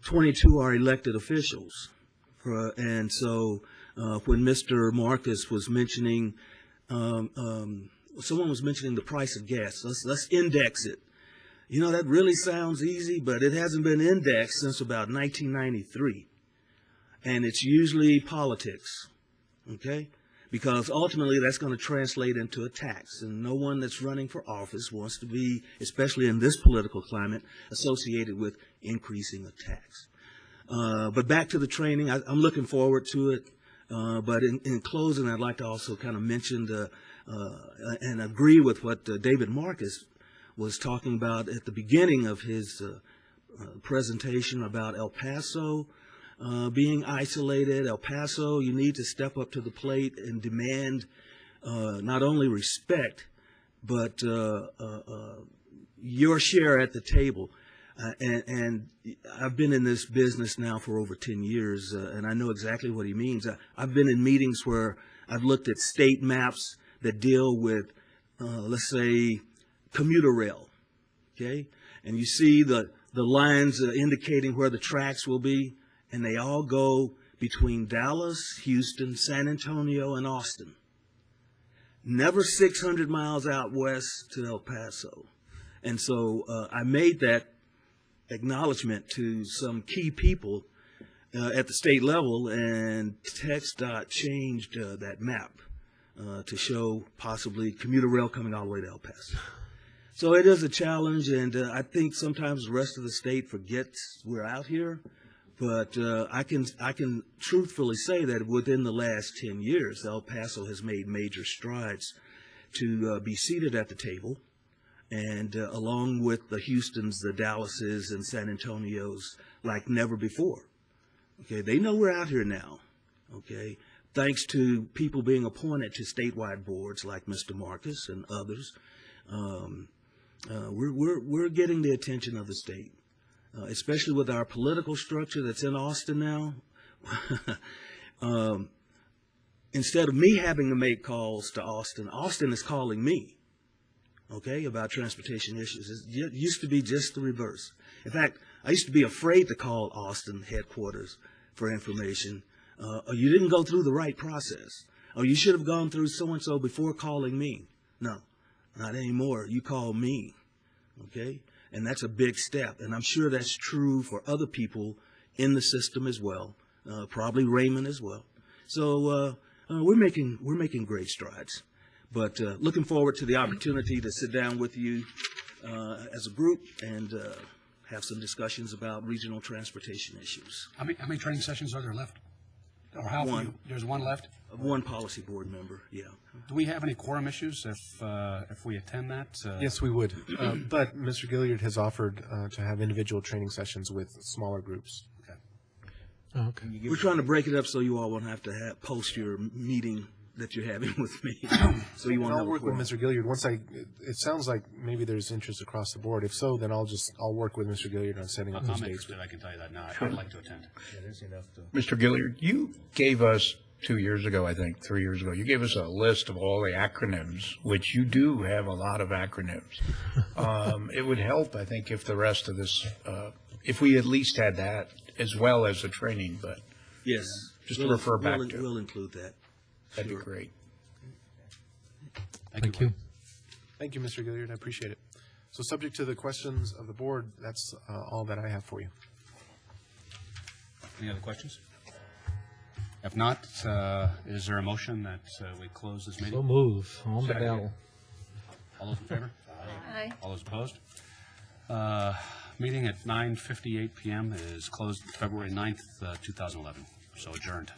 22 are elected officials. And so when Mr. Marcus was mentioning, someone was mentioning the price of gas. Let's index it. You know, that really sounds easy, but it hasn't been indexed since about 1993. And it's usually politics, okay? Because ultimately that's going to translate into a tax, and no one that's running for office wants to be, especially in this political climate, associated with increasing a tax. But back to the training, I'm looking forward to it. But in closing, I'd like to also kind of mention and agree with what David Marcus was talking about at the beginning of his presentation about El Paso being isolated. El Paso, you need to step up to the plate and demand not only respect, but your share at the table. And I've been in this business now for over 10 years, and I know exactly what he means. I've been in meetings where I've looked at state maps that deal with, let's say, commuter rail, okay? And you see the lines indicating where the tracks will be, and they all go between Dallas, Houston, San Antonio, and Austin. Never 600 miles out west to El Paso. And so I made that acknowledgement to some key people at the state level, and TxDOT changed that map to show possibly commuter rail coming all the way to El Paso. So it is a challenge, and I think sometimes the rest of the state forgets we're out here. But I can truthfully say that within the last 10 years, El Paso has made major strides to be seated at the table, and along with the Houstons, the Dallases, and San Antonios like never before. Okay, they know we're out here now. Okay, thanks to people being appointed to statewide boards like Mr. Marcus and others, we're getting the attention of the state. Especially with our political structure that's in Austin now. Instead of me having to make calls to Austin, Austin is calling me, okay, about transportation issues. It used to be just the reverse. In fact, I used to be afraid to call Austin headquarters for information. Or you didn't go through the right process. Or you should have gone through so-and-so before calling me. No, not anymore. You call me, okay? And that's a big step, and I'm sure that's true for other people in the system as well, probably Raymond as well. So we're making great strides, but looking forward to the opportunity to sit down with you as a group and have some discussions about regional transportation issues. How many training sessions are there left? Or how One. few? There's one left? One policy board member, yeah. Do we have any quorum issues if we attend that? Yes, we would. But Mr. Gilliard has offered to have individual training sessions with smaller groups. Okay. Oh, okay. We're trying to break it up so you all won't have to post your meeting that you're having with me. So you And won't I'll have a work with quorum. Mr. Gilliard. It sounds like maybe there's interest across the board. If so, then I'll work with Mr. Gilliard on setting up those I'm dates. interested, I can tell you that now. I'd like to attend. Yeah, there's enough to. Mr. Gilliard, you gave us 2 years ago, I think, 3 years ago, you gave us a list of all the acronyms, which you do have a lot of acronyms. It would help, I think, if the rest of this, if we at least had that as well as the training, but Yes. just to refer back we'll, to. We'll include that. That'd be Sure. great. Thank you. Thank you, Mr. Gilliard. I appreciate it. So subject to the questions of the board, that's all that I have for you. Any other questions? If not, is there a motion that we close this So meeting? move on the bell. All those in favor? Aye. All those opposed? Meeting at 9:58 PM is closed February 9th, 2011. So adjourned.